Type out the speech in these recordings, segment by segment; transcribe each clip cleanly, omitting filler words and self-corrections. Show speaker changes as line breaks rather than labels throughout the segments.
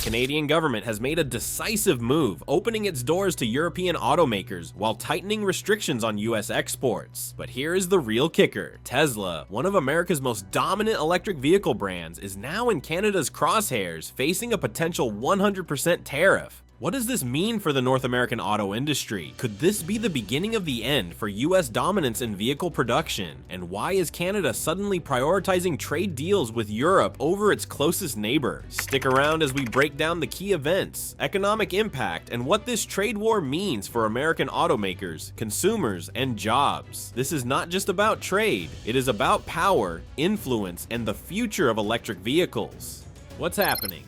Canadian government has made a decisive move, opening its doors to European automakers while tightening restrictions on US exports. But here is the real kicker. Tesla, one of America's most dominant electric vehicle brands, is now in Canada's crosshairs, facing a potential 100% tariff. What does this mean for the North American auto industry? Could this be the beginning of the end for US dominance in vehicle production? And why is Canada suddenly prioritizing trade deals with Europe over its closest neighbor? Stick around as we break down the key events, economic impact, and what this trade war means for American automakers, consumers, and jobs. This is not just about trade, it is about power, influence, and the future of electric vehicles. What's happening?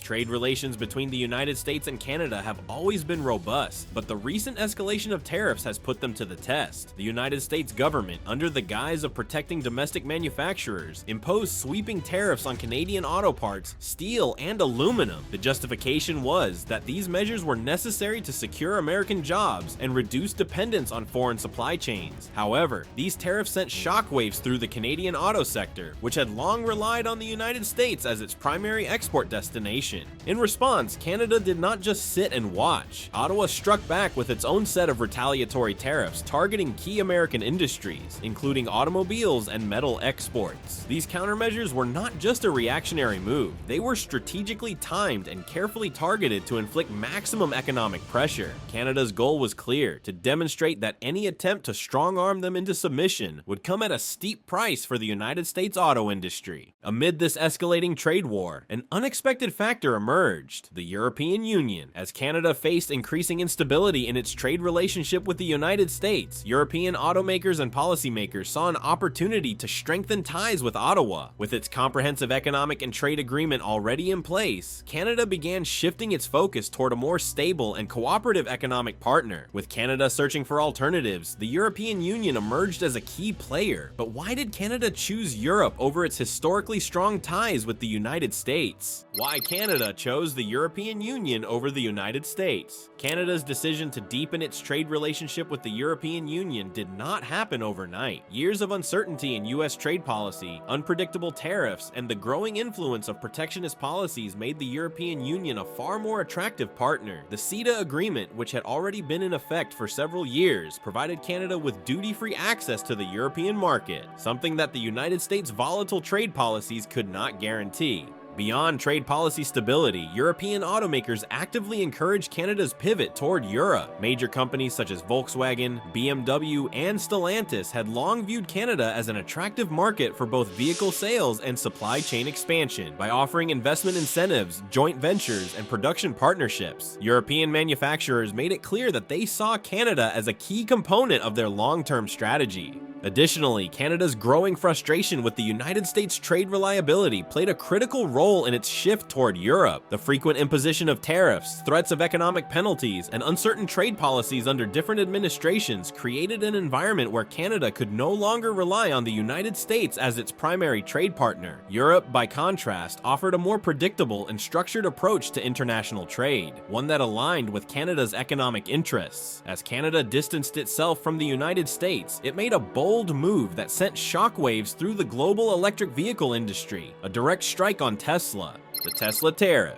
Trade relations between the United States and Canada have always been robust, but the recent escalation of tariffs has put them to the test. The United States government, under the guise of protecting domestic manufacturers, imposed sweeping tariffs on Canadian auto parts, steel, and aluminum. The justification was that these measures were necessary to secure American jobs and reduce dependence on foreign supply chains. However, these tariffs sent shockwaves through the Canadian auto sector, which had long relied on the United States as its primary export destination. In response, Canada did not just sit and watch. Ottawa struck back with its own set of retaliatory tariffs targeting key American industries, including automobiles and metal exports. These countermeasures were not just a reactionary move, they were strategically timed and carefully targeted to inflict maximum economic pressure. Canada's goal was clear: to demonstrate that any attempt to strong-arm them into submission would come at a steep price for the United States auto industry. Amid this escalating trade war, an unexpected factor emerged: the European Union. As Canada faced increasing instability in its trade relationship with the United States, European automakers and policymakers saw an opportunity to strengthen ties with Ottawa. With its comprehensive economic and trade agreement already in place, Canada began shifting its focus toward a more stable and cooperative economic partner. With Canada searching for alternatives, the European Union emerged as a key player. But why did Canada choose Europe over its historically strong ties with the United States? Why Canada chose the European Union over the United States? Canada's decision to deepen its trade relationship with the European Union did not happen overnight. Years of uncertainty in US trade policy, unpredictable tariffs, and the growing influence of protectionist policies made the European Union a far more attractive partner. The CETA agreement, which had already been in effect for several years, provided Canada with duty-free access to the European market, something that the United States' volatile trade policies could not guarantee. Beyond trade policy stability, European automakers actively encouraged Canada's pivot toward Europe. Major companies such as Volkswagen, BMW, and Stellantis had long viewed Canada as an attractive market for both vehicle sales and supply chain expansion. By offering investment incentives, joint ventures, and production partnerships, European manufacturers made it clear that they saw Canada as a key component of their long-term strategy. Additionally, Canada's growing frustration with the United States' trade reliability played a critical role in its shift toward Europe. The frequent imposition of tariffs, threats of economic penalties, and uncertain trade policies under different administrations created an environment where Canada could no longer rely on the United States as its primary trade partner. Europe, by contrast, offered a more predictable and structured approach to international trade, one that aligned with Canada's economic interests. As Canada distanced itself from the United States, it made a bold move that sent shockwaves through the global electric vehicle industry, a direct strike on Tesla, the Tesla tariff.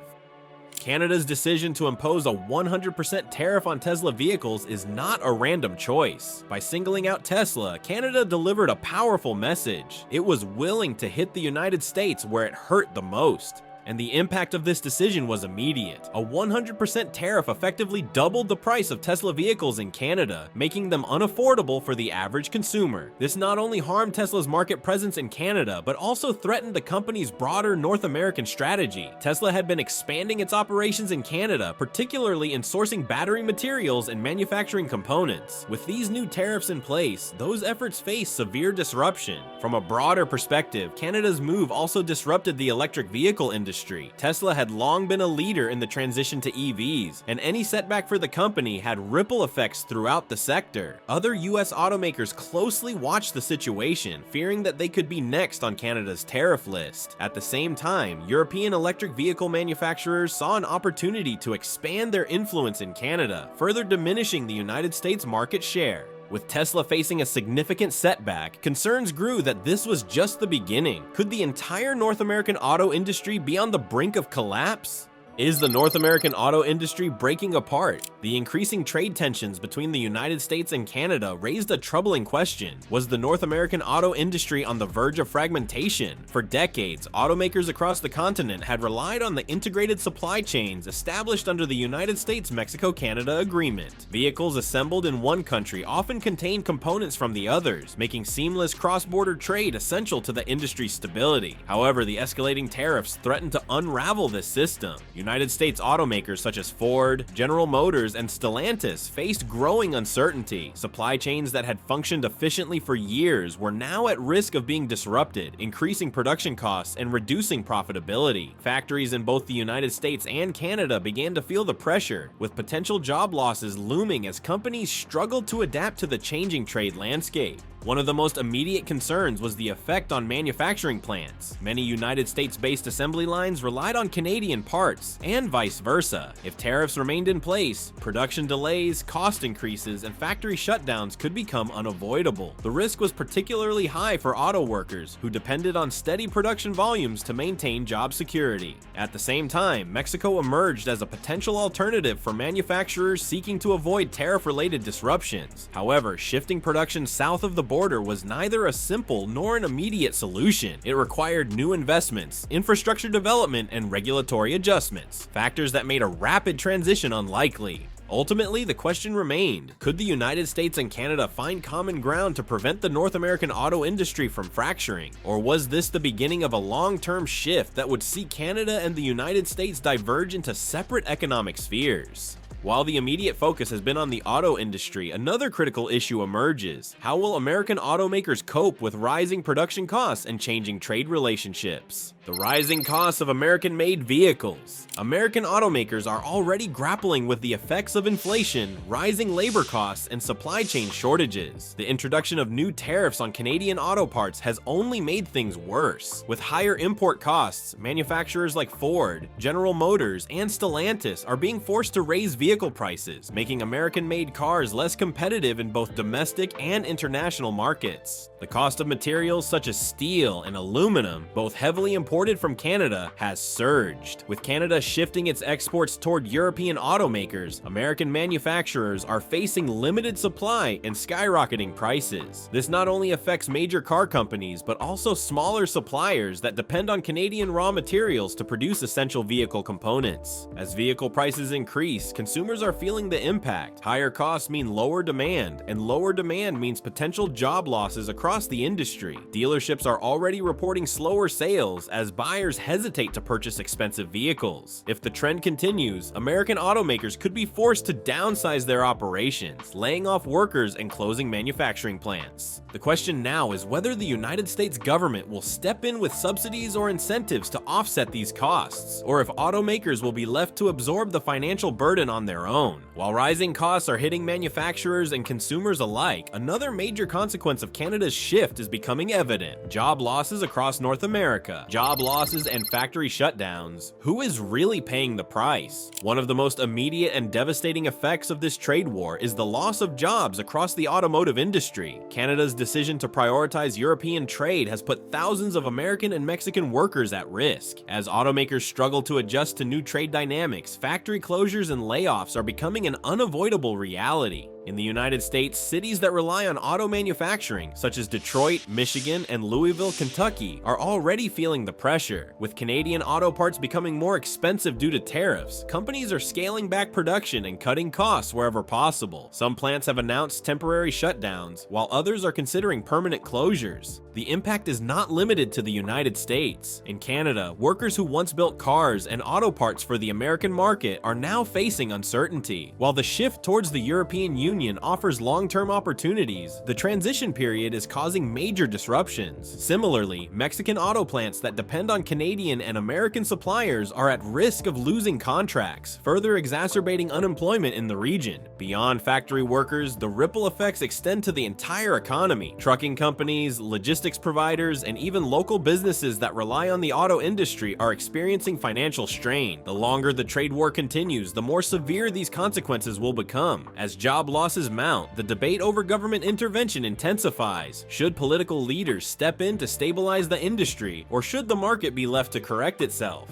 Canada's decision to impose a 100% tariff on Tesla vehicles is not a random choice. By singling out Tesla, Canada delivered a powerful message. It was willing to hit the United States where it hurt the most. And the impact of this decision was immediate. A 100% tariff effectively doubled the price of Tesla vehicles in Canada, making them unaffordable for the average consumer. This not only harmed Tesla's market presence in Canada, but also threatened the company's broader North American strategy. Tesla had been expanding its operations in Canada, particularly in sourcing battery materials and manufacturing components. With these new tariffs in place, those efforts faced severe disruption. From a broader perspective, Canada's move also disrupted the electric vehicle industry. Tesla had long been a leader in the transition to EVs, and any setback for the company had ripple effects throughout the sector. Other US automakers closely watched the situation, fearing that they could be next on Canada's tariff list. At the same time, European electric vehicle manufacturers saw an opportunity to expand their influence in Canada, further diminishing the United States market share. With Tesla facing a significant setback, concerns grew that this was just the beginning. Could the entire North American auto industry be on the brink of collapse? Is the North American auto industry breaking apart? The increasing trade tensions between the United States and Canada raised a troubling question. Was the North American auto industry on the verge of fragmentation? For decades, automakers across the continent had relied on the integrated supply chains established under the United States-Mexico-Canada Agreement. Vehicles assembled in one country often contain components from the others, making seamless cross-border trade essential to the industry's stability. However, the escalating tariffs threatened to unravel this system. United States automakers such as Ford, General Motors, and Stellantis faced growing uncertainty. Supply chains that had functioned efficiently for years were now at risk of being disrupted, increasing production costs and reducing profitability. Factories in both the United States and Canada began to feel the pressure, with potential job losses looming as companies struggled to adapt to the changing trade landscape. One of the most immediate concerns was the effect on manufacturing plants. Many United States-based assembly lines relied on Canadian parts, and vice versa. If tariffs remained in place, production delays, cost increases, and factory shutdowns could become unavoidable. The risk was particularly high for auto workers, who depended on steady production volumes to maintain job security. At the same time, Mexico emerged as a potential alternative for manufacturers seeking to avoid tariff-related disruptions. However, shifting production south of the border was neither a simple nor an immediate solution. It required new investments, infrastructure development, and regulatory adjustments, factors that made a rapid transition unlikely. Ultimately, the question remained, could the United States and Canada find common ground to prevent the North American auto industry from fracturing? Or was this the beginning of a long-term shift that would see Canada and the United States diverge into separate economic spheres? While the immediate focus has been on the auto industry, another critical issue emerges. How will American automakers cope with rising production costs and changing trade relationships? The rising costs of American-made vehicles. American automakers are already grappling with the effects of inflation, rising labor costs, and supply chain shortages. The introduction of new tariffs on Canadian auto parts has only made things worse. With higher import costs, manufacturers like Ford, General Motors, and Stellantis are being forced to raise vehicle prices, making American-made cars less competitive in both domestic and international markets. The cost of materials such as steel and aluminum, both heavily imported from Canada, has surged. With Canada shifting its exports toward European automakers, American manufacturers are facing limited supply and skyrocketing prices. This not only affects major car companies, but also smaller suppliers that depend on Canadian raw materials to produce essential vehicle components. As vehicle prices increase, consumers are feeling the impact. Higher costs mean lower demand, and lower demand means potential job losses across the industry. Dealerships are already reporting slower sales as buyers hesitate to purchase expensive vehicles. If the trend continues, American automakers could be forced to downsize their operations, laying off workers and closing manufacturing plants. The question now is whether the United States government will step in with subsidies or incentives to offset these costs, or if automakers will be left to absorb the financial burden on their own. While rising costs are hitting manufacturers and consumers alike, another major consequence of Canada's shift is becoming evident: job losses across North America. Job losses and factory shutdowns. Who is really paying the price? One of the most immediate and devastating effects of this trade war is the loss of jobs across the automotive industry. Canada's decision to prioritize European trade has put thousands of American and Mexican workers at risk. As automakers struggle to adjust to new trade dynamics, factory closures and layoffs are becoming an unavoidable reality. In the United States, cities that rely on auto manufacturing, such as Detroit, Michigan, and Louisville, Kentucky, are already feeling the pressure. With Canadian auto parts becoming more expensive due to tariffs, companies are scaling back production and cutting costs wherever possible. Some plants have announced temporary shutdowns, while others are considering permanent closures. The impact is not limited to the United States. In Canada, workers who once built cars and auto parts for the American market are now facing uncertainty. While the shift towards the European Union offers long-term opportunities, the transition period is causing major disruptions. Similarly, Mexican auto plants that depend on Canadian and American suppliers are at risk of losing contracts, further exacerbating unemployment in the region. Beyond factory workers, the ripple effects extend to the entire economy. Trucking companies, logistics providers, and even local businesses that rely on the auto industry are experiencing financial strain. The longer the trade war continues, the more severe these consequences will become. As job losses mount, the debate over government intervention intensifies. Should political leaders step in to stabilize the industry, or should the market be left to correct itself?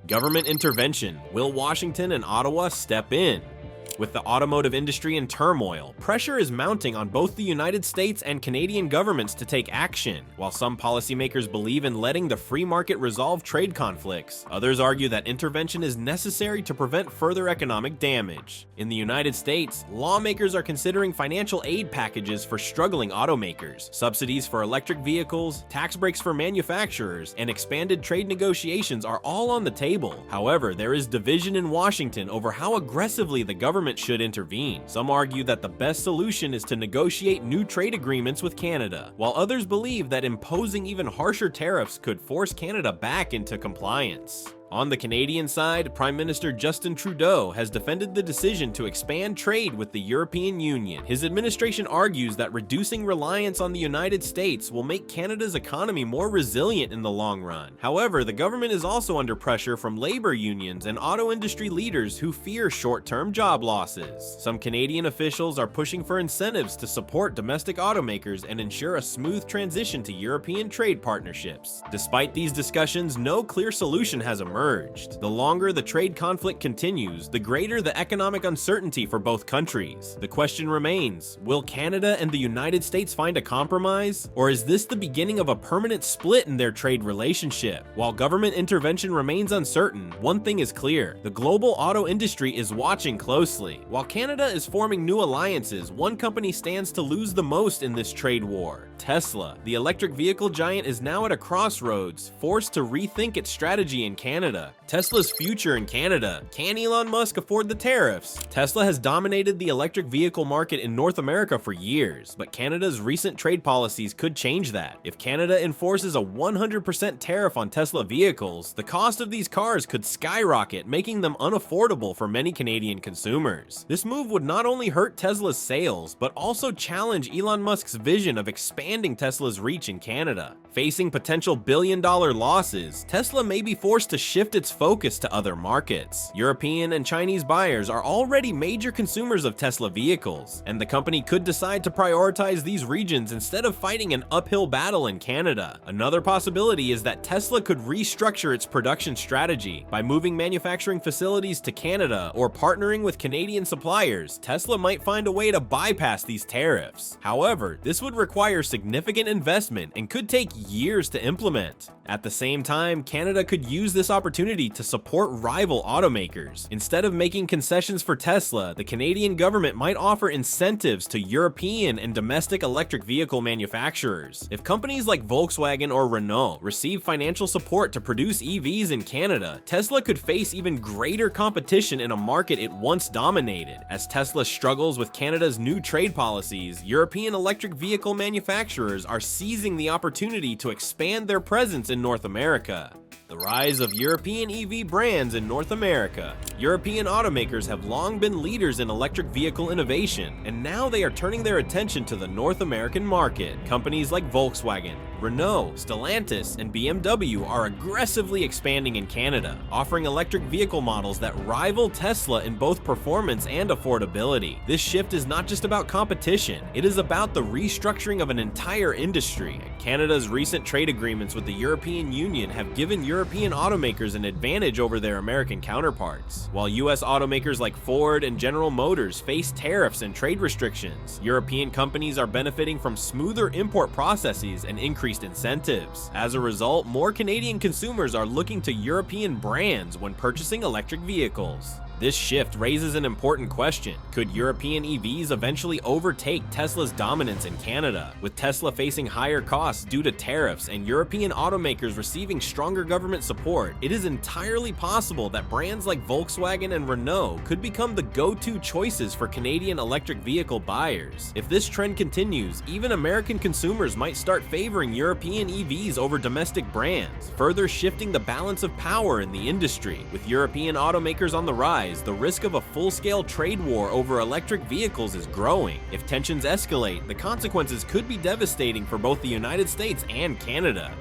Government intervention. Will Washington and Ottawa step in? With the automotive industry in turmoil, pressure is mounting on both the United States and Canadian governments to take action. While some policymakers believe in letting the free market resolve trade conflicts, others argue that intervention is necessary to prevent further economic damage. In the United States, lawmakers are considering financial aid packages for struggling automakers, subsidies for electric vehicles, tax breaks for manufacturers, and expanded trade negotiations are all on the table. However, there is division in Washington over how aggressively the government should intervene. Some argue that the best solution is to negotiate new trade agreements with Canada, while others believe that imposing even harsher tariffs could force Canada back into compliance. On the Canadian side, Prime Minister Justin Trudeau has defended the decision to expand trade with the European Union. His administration argues that reducing reliance on the United States will make Canada's economy more resilient in the long run. However, the government is also under pressure from labor unions and auto industry leaders who fear short-term job losses. Some Canadian officials are pushing for incentives to support domestic automakers and ensure a smooth transition to European trade partnerships. Despite these discussions, no clear solution has emerged. The longer the trade conflict continues, the greater the economic uncertainty for both countries. The question remains, will Canada and the United States find a compromise? Or is this the beginning of a permanent split in their trade relationship? While government intervention remains uncertain, one thing is clear: the global auto industry is watching closely. While Canada is forming new alliances, one company stands to lose the most in this trade war: Tesla. The electric vehicle giant is now at a crossroads, forced to rethink its strategy in Canada. Tesla's future in Canada. Can Elon Musk afford the tariffs? Tesla has dominated the electric vehicle market in North America for years, but Canada's recent trade policies could change that. If Canada enforces a 100% tariff on Tesla vehicles, the cost of these cars could skyrocket, making them unaffordable for many Canadian consumers. This move would not only hurt Tesla's sales, but also challenge Elon Musk's vision of expanding Tesla's reach in Canada. Facing potential billion-dollar losses, Tesla may be forced to shift its focus to other markets. European and Chinese buyers are already major consumers of Tesla vehicles, and the company could decide to prioritize these regions instead of fighting an uphill battle in Canada. Another possibility is that Tesla could restructure its production strategy. By moving manufacturing facilities to Canada or partnering with Canadian suppliers, Tesla might find a way to bypass these tariffs. However, this would require significant investment and could take years to implement. At the same time, Canada could use this opportunity to support rival automakers. Instead of making concessions for Tesla, the Canadian government might offer incentives to European and domestic electric vehicle manufacturers. If companies like Volkswagen or Renault receive financial support to produce EVs in Canada, Tesla could face even greater competition in a market it once dominated. As Tesla struggles with Canada's new trade policies, European electric vehicle manufacturers are seizing the opportunity to expand their presence in North America. The rise of European EV brands in North America. European automakers have long been leaders in electric vehicle innovation, and now they are turning their attention to the North American market. Companies like Volkswagen, Renault, Stellantis, and BMW are aggressively expanding in Canada, offering electric vehicle models that rival Tesla in both performance and affordability. This shift is not just about competition, it is about the restructuring of an entire industry. Canada's recent trade agreements with the European Union have given European automakers an advantage over their American counterparts. While US automakers like Ford and General Motors face tariffs and trade restrictions, European companies are benefiting from smoother import processes and increased incentives. As a result, more Canadian consumers are looking to European brands when purchasing electric vehicles. This shift raises an important question. Could European EVs eventually overtake Tesla's dominance in Canada? With Tesla facing higher costs due to tariffs and European automakers receiving stronger government support, it is entirely possible that brands like Volkswagen and Renault could become the go-to choices for Canadian electric vehicle buyers. If this trend continues, even American consumers might start favoring European EVs over domestic brands, further shifting the balance of power in the industry. With European automakers on the rise, the risk of a full-scale trade war over electric vehicles is growing. If tensions escalate, the consequences could be devastating for both the United States and Canada.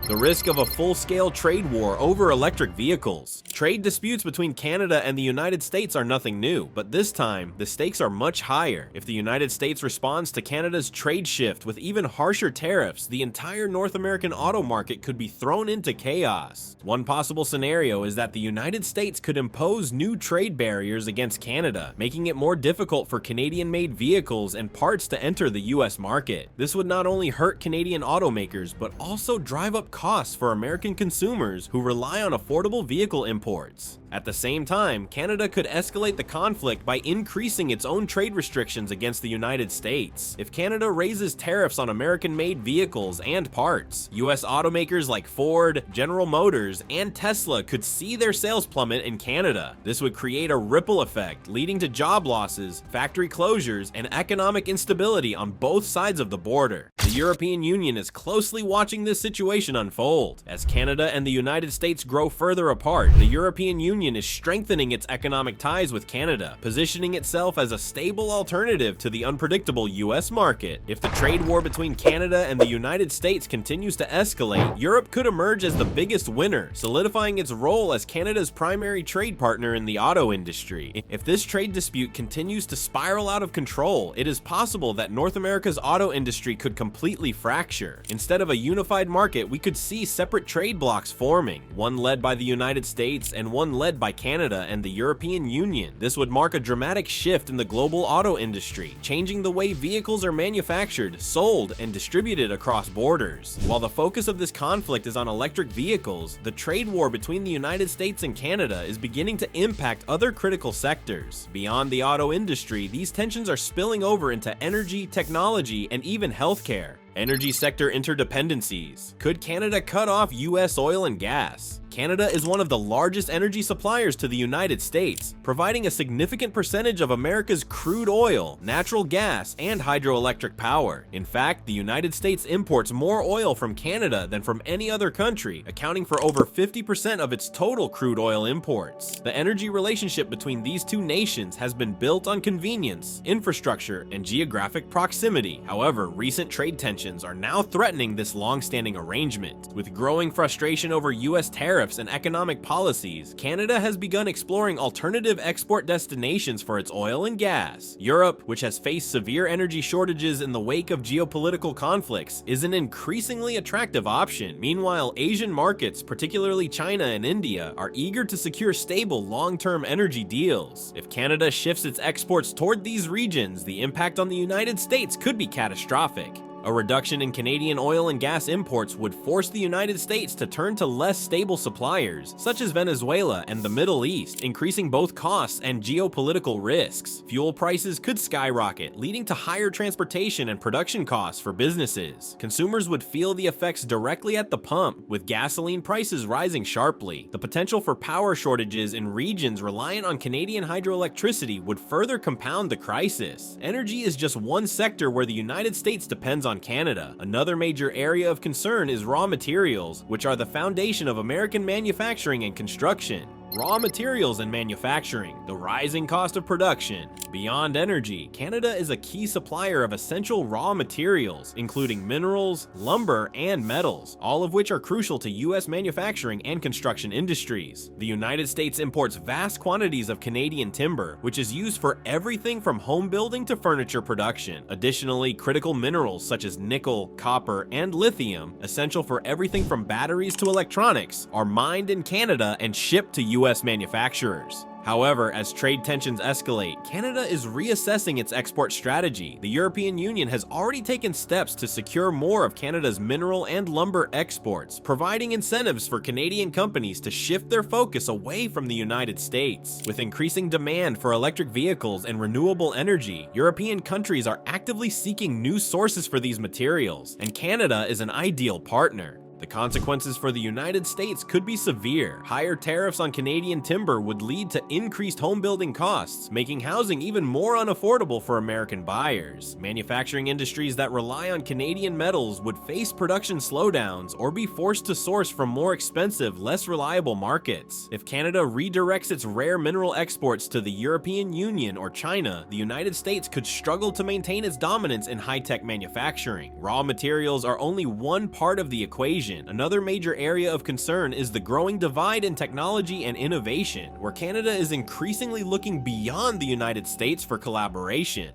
The risk of a full-scale trade war over electric vehicles. Trade disputes between Canada and the United States are nothing new, but this time, the stakes are much higher. If the United States responds to Canada's trade shift with even harsher tariffs, the entire North American auto market could be thrown into chaos. One possible scenario is that the United States could impose new trade barriers against Canada, making it more difficult for Canadian-made vehicles and parts to enter the US market. This would not only hurt Canadian automakers, but also drive up costs for American consumers who rely on affordable vehicle imports. At the same time, Canada could escalate the conflict by increasing its own trade restrictions against the United States. If Canada raises tariffs on American-made vehicles and parts, US automakers like Ford, General Motors, and Tesla could see their sales plummet in Canada. This would create a ripple effect, leading to job losses, factory closures, and economic instability on both sides of the border. The European Union is closely watching this situation unfold. As Canada and the United States grow further apart, the European Union is strengthening its economic ties with Canada, positioning itself as a stable alternative to the unpredictable US market. If the trade war between Canada and the United States continues to escalate, Europe could emerge as the biggest winner, solidifying its role as Canada's primary trade partner in the auto industry. If this trade dispute continues to spiral out of control, it is possible that North America's auto industry could completely fracture. Instead of a unified market, we could see separate trade blocs forming, one led by the United States and one led by Canada and the European Union. This would mark a dramatic shift in the global auto industry, changing the way vehicles are manufactured, sold, and distributed across borders. While the focus of this conflict is on electric vehicles, the trade war between the United States and Canada is beginning to impact other critical sectors. Beyond the auto industry, these tensions are spilling over into energy, technology, and even healthcare. Energy sector interdependencies. Could Canada cut off US oil and gas? Canada is one of the largest energy suppliers to the United States, providing a significant percentage of America's crude oil, natural gas, and hydroelectric power. In fact, the United States imports more oil from Canada than from any other country, accounting for over 50% of its total crude oil imports. The energy relationship between these two nations has been built on convenience, infrastructure, and geographic proximity. However, recent trade tensions are now threatening this long-standing arrangement. With growing frustration over US tariffs and economic policies, Canada has begun exploring alternative export destinations for its oil and gas. Europe, which has faced severe energy shortages in the wake of geopolitical conflicts, is an increasingly attractive option. Meanwhile, Asian markets, particularly China and India, are eager to secure stable long-term energy deals. If Canada shifts its exports toward these regions, the impact on the United States could be catastrophic. A reduction in Canadian oil and gas imports would force the United States to turn to less stable suppliers, such as Venezuela and the Middle East, increasing both costs and geopolitical risks. Fuel prices could skyrocket, leading to higher transportation and production costs for businesses. Consumers would feel the effects directly at the pump, with gasoline prices rising sharply. The potential for power shortages in regions reliant on Canadian hydroelectricity would further compound the crisis. Energy is just one sector where the United States depends on Canada. Another major area of concern is raw materials, which are the foundation of American manufacturing and construction. Raw materials and manufacturing, the rising cost of production. Beyond energy, Canada is a key supplier of essential raw materials, including minerals, lumber, and metals, all of which are crucial to US manufacturing and construction industries. The United States imports vast quantities of Canadian timber, which is used for everything from home building to furniture production. Additionally, critical minerals such as nickel, copper, and lithium, essential for everything from batteries to electronics, are mined in Canada and shipped to US manufacturers. However, as trade tensions escalate, Canada is reassessing its export strategy. The European Union has already taken steps to secure more of Canada's mineral and lumber exports, providing incentives for Canadian companies to shift their focus away from the United States. With increasing demand for electric vehicles and renewable energy, European countries are actively seeking new sources for these materials, and Canada is an ideal partner. The consequences for the United States could be severe. Higher tariffs on Canadian timber would lead to increased home building costs, making housing even more unaffordable for American buyers. Manufacturing industries that rely on Canadian metals would face production slowdowns or be forced to source from more expensive, less reliable markets. If Canada redirects its rare mineral exports to the European Union or China, the United States could struggle to maintain its dominance in high-tech manufacturing. Raw materials are only one part of the equation. vision. Another major area of concern is the growing divide in technology and innovation, where Canada is increasingly looking beyond the United States for collaboration.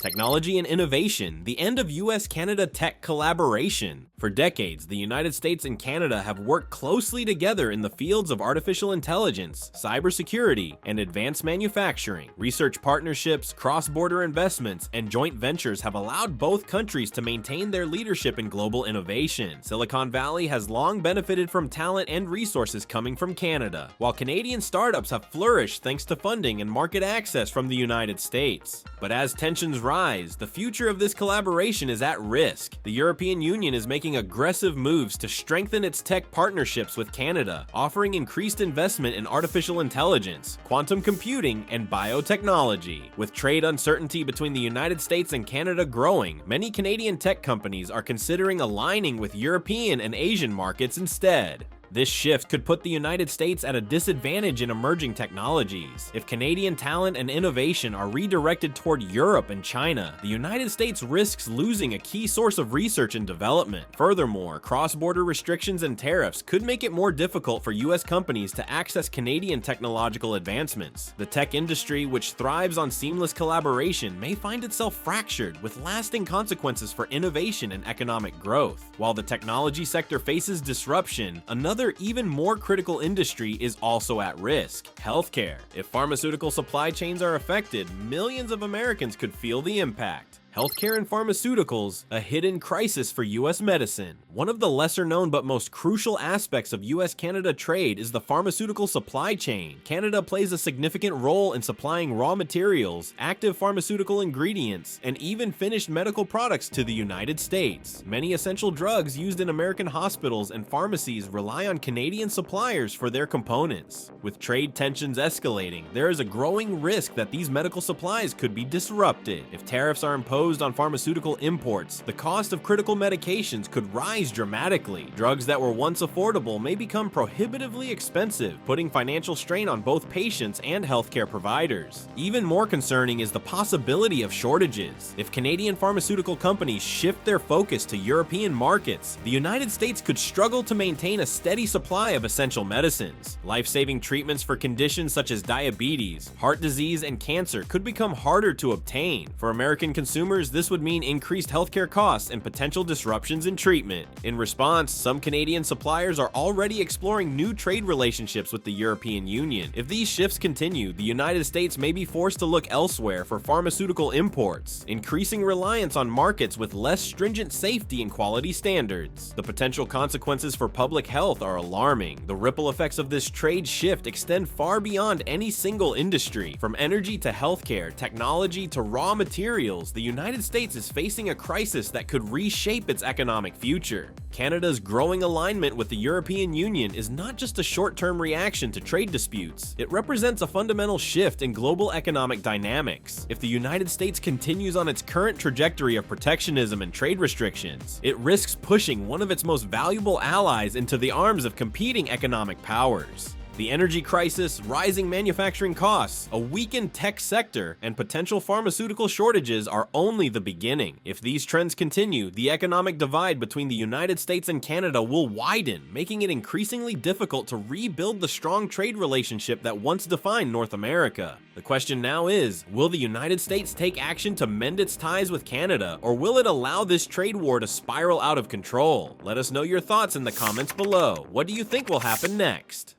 Technology and innovation, the end of US-Canada tech collaboration. For decades, the United States and Canada have worked closely together in the fields of artificial intelligence, cybersecurity, and advanced manufacturing. Research partnerships, cross-border investments, and joint ventures have allowed both countries to maintain their leadership in global innovation. Silicon Valley has long benefited from talent and resources coming from Canada, while Canadian startups have flourished thanks to funding and market access from the United States. But as tensions rise, the future of this collaboration is at risk. The European Union is making aggressive moves to strengthen its tech partnerships with Canada, offering increased investment in artificial intelligence, quantum computing, and biotechnology. With trade uncertainty between the United States and Canada growing, many Canadian tech companies are considering aligning with European and Asian markets instead. This shift could put the United States at a disadvantage in emerging technologies. If Canadian talent and innovation are redirected toward Europe and China, the United States risks losing a key source of research and development. Furthermore, cross-border restrictions and tariffs could make it more difficult for US companies to access Canadian technological advancements. The tech industry, which thrives on seamless collaboration, may find itself fractured, with lasting consequences for innovation and economic growth. While the technology sector faces disruption, another even more critical industry is also at risk: healthcare. If pharmaceutical supply chains are affected, millions of Americans could feel the impact. Healthcare and pharmaceuticals, a hidden crisis for US medicine. One of the lesser-known but most crucial aspects of US-Canada trade is the pharmaceutical supply chain. Canada plays a significant role in supplying raw materials, active pharmaceutical ingredients, and even finished medical products to the United States. Many essential drugs used in American hospitals and pharmacies rely on Canadian suppliers for their components. With trade tensions escalating, there is a growing risk that these medical supplies could be disrupted. If tariffs are imposed on pharmaceutical imports, the cost of critical medications could rise dramatically. Drugs that were once affordable may become prohibitively expensive, putting financial strain on both patients and healthcare providers. Even more concerning is the possibility of shortages. If Canadian pharmaceutical companies shift their focus to European markets, the United States could struggle to maintain a steady supply of essential medicines. Life-saving treatments for conditions such as diabetes, heart disease, and cancer could become harder to obtain. For American consumers, this would mean increased healthcare costs and potential disruptions in treatment. In response, some Canadian suppliers are already exploring new trade relationships with the European Union. If these shifts continue, the United States may be forced to look elsewhere for pharmaceutical imports, increasing reliance on markets with less stringent safety and quality standards. The potential consequences for public health are alarming. The ripple effects of this trade shift extend far beyond any single industry. From energy to healthcare, technology to raw materials, the United States is facing a crisis that could reshape its economic future. Canada's growing alignment with the European Union is not just a short-term reaction to trade disputes. It represents a fundamental shift in global economic dynamics. If the United States continues on its current trajectory of protectionism and trade restrictions, it risks pushing one of its most valuable allies into the arms of competing economic powers. The energy crisis, rising manufacturing costs, a weakened tech sector, and potential pharmaceutical shortages are only the beginning. If these trends continue, the economic divide between the United States and Canada will widen, making it increasingly difficult to rebuild the strong trade relationship that once defined North America. The question now is, will the United States take action to mend its ties with Canada, or will it allow this trade war to spiral out of control? Let us know your thoughts in the comments below. What do you think will happen next?